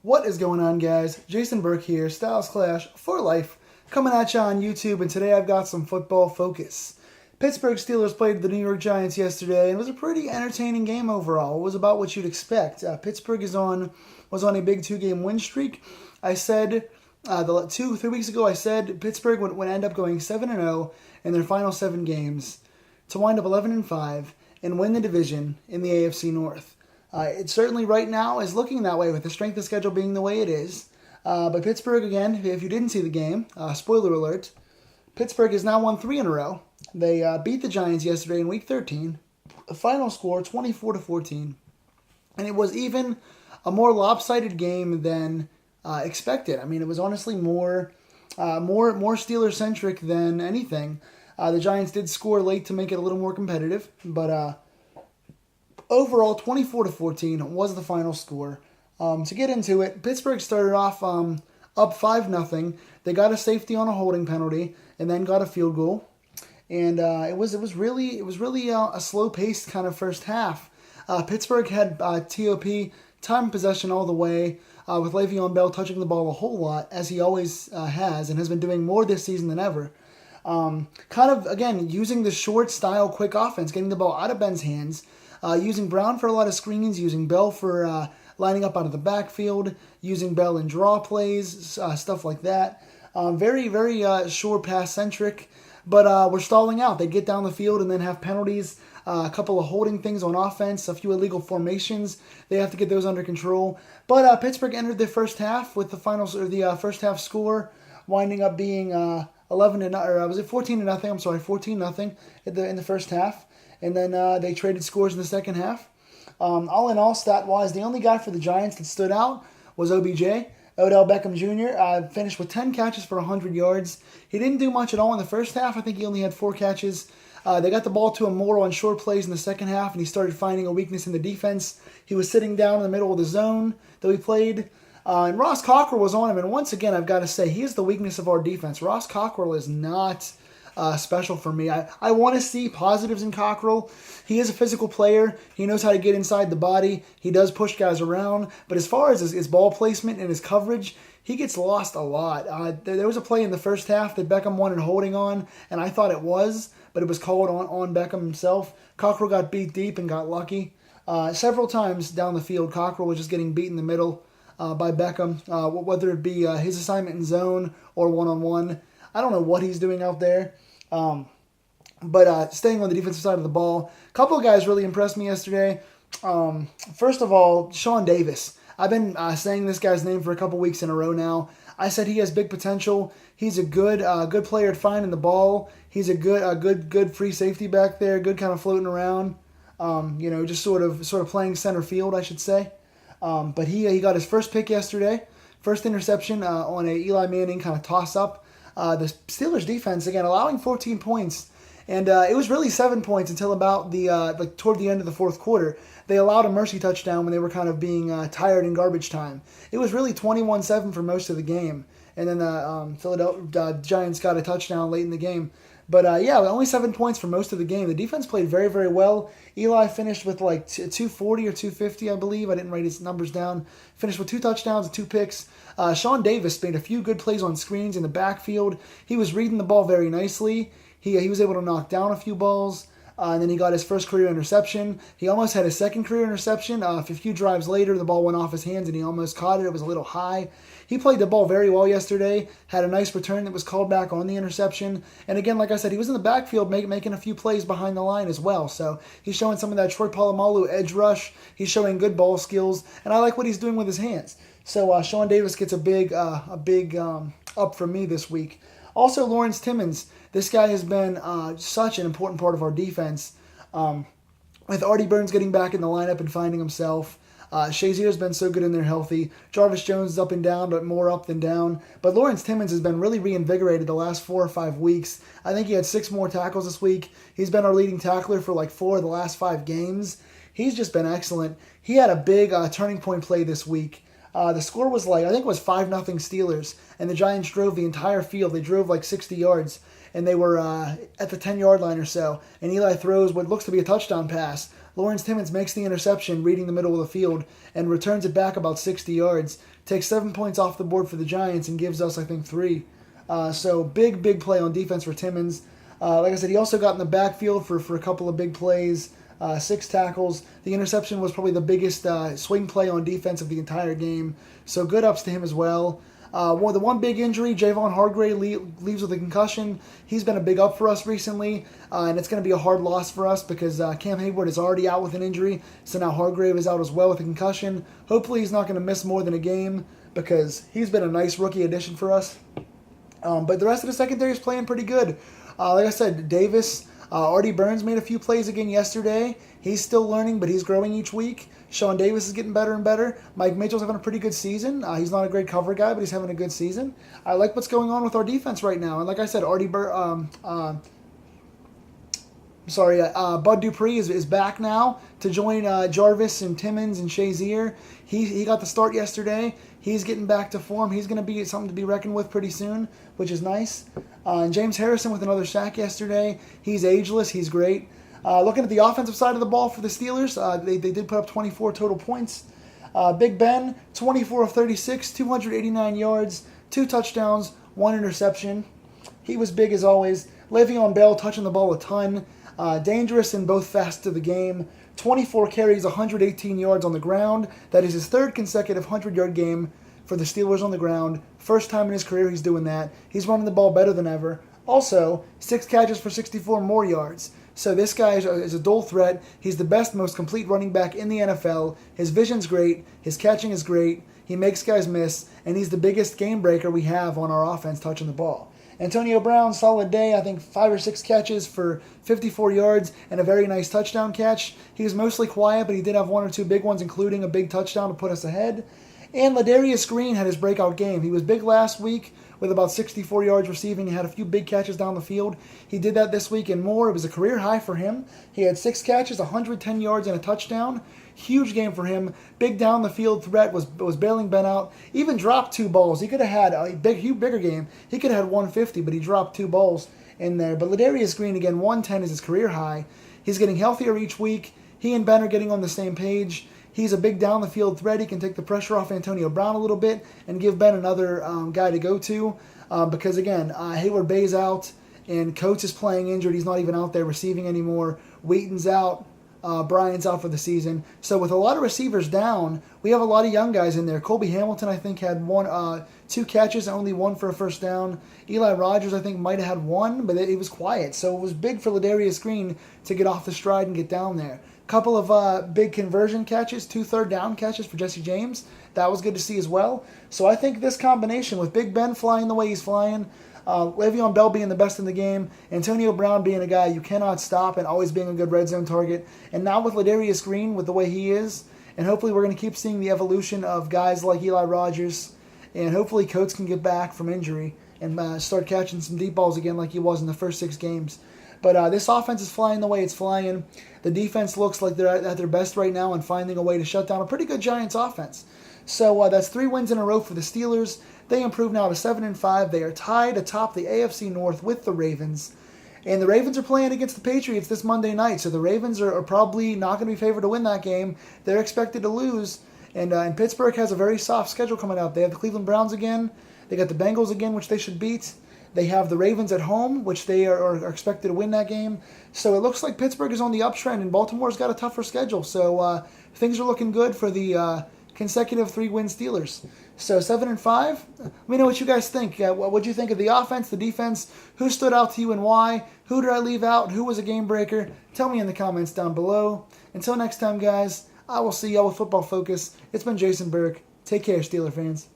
What is going on, guys? Jason Burke here, Styles Clash for life, coming at you on YouTube, and today I've got some football focus. Pittsburgh Steelers played the New York Giants yesterday, and it was a pretty entertaining game overall. It was about what you'd expect. Pittsburgh was on a big two-game win streak. I said 3 weeks ago, I said Pittsburgh would end up going 7-0 in their final 7 games to wind up 11-5 and win the division in the AFC North. It certainly right now is looking that way with the strength of schedule being the way it is. But Pittsburgh, again, if you didn't see the game, spoiler alert, Pittsburgh has now won 3 in a row. They beat the Giants yesterday in Week 13. The final score, 24-14. And it was even a more lopsided game than expected. I mean, it was honestly more Steeler-centric than anything. The Giants did score late to make it a little more competitive, but overall, 24-14 was the final score. To get into it, Pittsburgh started off up 5-0. They got a safety on a holding penalty and then got a field goal. And it was really a slow-paced kind of first half. Pittsburgh had TOP, time possession all the way, with Le'Veon Bell touching the ball a whole lot, as he always has, and has been doing more this season than ever. Kind of, again, using the short style, quick offense, getting the ball out of Ben's hands, using Brown for a lot of screens, using Bell for lining up out of the backfield, using Bell in draw plays, stuff like that. Very short pass-centric, but we're stalling out. They get down the field and then have penalties, a couple of holding things on offense, a few illegal formations. They have to get those under control. But Pittsburgh entered the first half with the first half score winding up being 14-0? I'm sorry, 14-0 in the first half. And then they traded scores in the second half. All in all, stat-wise, the only guy for the Giants that stood out was OBJ. Odell Beckham Jr. Finished with 10 catches for 100 yards. He didn't do much at all in the first half. I think he only had 4 catches. They got the ball to him more on short plays in the second half, and he started finding a weakness in the defense. He was sitting down in the middle of the zone that we played. And Ross Cockrell was on him, and once again, I've got to say, he is the weakness of our defense. Ross Cockrell is not special for me. I want to see positives in Cockrell. He is a physical player. He knows how to get inside the body. He does push guys around. But as far as his ball placement and his coverage, he gets lost a lot. There was a play in the first half that Beckham wanted holding on, and I thought it was, but it was called on Beckham himself. Cockrell got beat deep and got lucky. Several times down the field, Cockrell was just getting beat in the middle by Beckham, whether it be his assignment in zone or one-on-one. I don't know what he's doing out there. But staying on the defensive side of the ball, a couple of guys really impressed me yesterday. First of all, Sean Davis. I've been saying this guy's name for a couple weeks in a row now. I said he has big potential. He's a good player at finding the ball. He's a good free safety back there. Good kind of floating around. Just sort of playing center field, I should say. But he got his first pick yesterday, first interception on a Eli Manning kind of toss up. The Steelers defense, again, allowing 14 points. And it was really 7 points until about toward the end of the fourth quarter. They allowed a mercy touchdown when they were kind of being tired in garbage time. It was really 21-7 for most of the game. And then the Giants got a touchdown late in the game. But only 7 points for most of the game. The defense played very, very well. Eli finished with 240 or 250, I believe. I didn't write his numbers down. Finished with 2 touchdowns and 2 picks. Sean Davis made a few good plays on screens in the backfield. He was reading the ball very nicely. He was able to knock down a few balls. And then he got his first career interception. He almost had his second career interception. A few drives later, the ball went off his hands and he almost caught it. It was a little high. He played the ball very well yesterday. Had a nice return that was called back on the interception. And again, like I said, he was in the backfield making a few plays behind the line as well. So he's showing some of that Troy Polamalu edge rush. He's showing good ball skills. And I like what he's doing with his hands. So Sean Davis gets a big up from me this week. Also, Lawrence Timmons. This guy has been such an important part of our defense. With Artie Burns getting back in the lineup and finding himself. Shazier's been so good in there healthy. Jarvis Jones is up and down, but more up than down. But Lawrence Timmons has been really reinvigorated the last 4 or 5 weeks. I think he had 6 more tackles this week. He's been our leading tackler for 4 of the last 5 games. He's just been excellent. He had a big turning point play this week. The score was I think it was 5-0 Steelers, and the Giants drove the entire field. They drove 60 yards. and they were at the 10-yard line or so, and Eli throws what looks to be a touchdown pass. Lawrence Timmons makes the interception, reading the middle of the field, and returns it back about 60 yards. Takes 7 points off the board for the Giants and gives us, I think, 3. So big play on defense for Timmons. Like I said, he also got in the backfield for a couple of big plays, 6 tackles. The interception was probably the biggest swing play on defense of the entire game. So good ups to him as well. The one big injury, Javon Hargrave leaves with a concussion. He's been a big up for us recently, and it's going to be a hard loss for us because Cam Hayward is already out with an injury, so now Hargrave is out as well with a concussion. Hopefully he's not going to miss more than a game because he's been a nice rookie addition for us. But the rest of the secondary is playing pretty good. Like I said, Davis, Artie Burns made a few plays again yesterday. He's still learning, but he's growing each week. Sean Davis is getting better and better. Mike Mitchell's having a pretty good season. He's not a great cover guy, but he's having a good season. I like what's going on with our defense right now. And like I said, Bud Dupree is back now to join Jarvis and Timmons and Shazier. He got the start yesterday. He's getting back to form. He's going to be something to be reckoned with pretty soon, which is nice. And James Harrison with another sack yesterday. He's ageless. He's great. Looking at the offensive side of the ball for the Steelers, they did put up 24 total points. Big Ben, 24 of 36, 289 yards, 2 touchdowns, 1 interception. He was big as always. Le'Veon Bell touching the ball a ton. Dangerous in both facets of the game. 24 carries, 118 yards on the ground. That is his 3rd consecutive 100-yard game for the Steelers on the ground. First time in his career he's doing that. He's running the ball better than ever. Also, 6 catches for 64 more yards. So this guy is a dual threat. He's the best, most complete running back in the NFL. His vision's great. His catching is great. He makes guys miss. And he's the biggest game breaker we have on our offense touching the ball. Antonio Brown, solid day. I think 5 or 6 catches for 54 yards and a very nice touchdown catch. He was mostly quiet, but he did have 1 or 2 big ones, including a big touchdown to put us ahead. And Ladarius Green had his breakout game. He was big last week with about 64 yards receiving. He had a few big catches down the field. He did that this week and more. It was a career high for him. He had 6 catches, 110 yards, and a touchdown. Huge game for him. Big down the field threat, was bailing Ben out. Even dropped 2 balls. He could have had a bigger game. He could have had 150, but he dropped 2 balls in there. But Ladarius Green, again, 110 is his career high. He's getting healthier each week. He and Ben are getting on the same page. He's a big down-the-field threat. He can take the pressure off Antonio Brown a little bit and give Ben another guy to go to because, again, Hayward Bay's out and Coates is playing injured. He's not even out there receiving anymore. Wheaton's out. Bryant's out for the season. So with a lot of receivers down, we have a lot of young guys in there. Colby Hamilton, I think, had 2 catches, only 1 for a first down. Eli Rogers, I think, might have had 1, but he was quiet. So it was big for Ladarius Green to get off the stride and get down there. Couple of big conversion catches, 2 third-down catches for Jesse James. That was good to see as well. So I think this combination with Big Ben flying the way he's flying, Le'Veon Bell being the best in the game, Antonio Brown being a guy you cannot stop and always being a good red zone target, and now with Ladarius Green with the way he is, and hopefully we're going to keep seeing the evolution of guys like Eli Rogers, and hopefully Coates can get back from injury and start catching some deep balls again like he was in the first 6 games. But this offense is flying the way it's flying. The defense looks like they're at their best right now and finding a way to shut down a pretty good Giants offense. So that's 3 wins in a row for the Steelers. They improve now to 7-5. They are tied atop the AFC North with the Ravens. And the Ravens are playing against the Patriots this Monday night. So the Ravens are probably not going to be favored to win that game. They're expected to lose. And Pittsburgh has a very soft schedule coming up. They have the Cleveland Browns again. They got the Bengals again, which they should beat. They have the Ravens at home, which they are expected to win that game. So it looks like Pittsburgh is on the uptrend, and Baltimore's got a tougher schedule. So things are looking good for the consecutive 3-win Steelers. So 7-5. Let me know what you guys think. What do you think of the offense, the defense? Who stood out to you and why? Who did I leave out? Who was a game breaker? Tell me in the comments down below. Until next time, guys, I will see y'all with Football Focus. It's been Jason Burke. Take care, Steeler fans.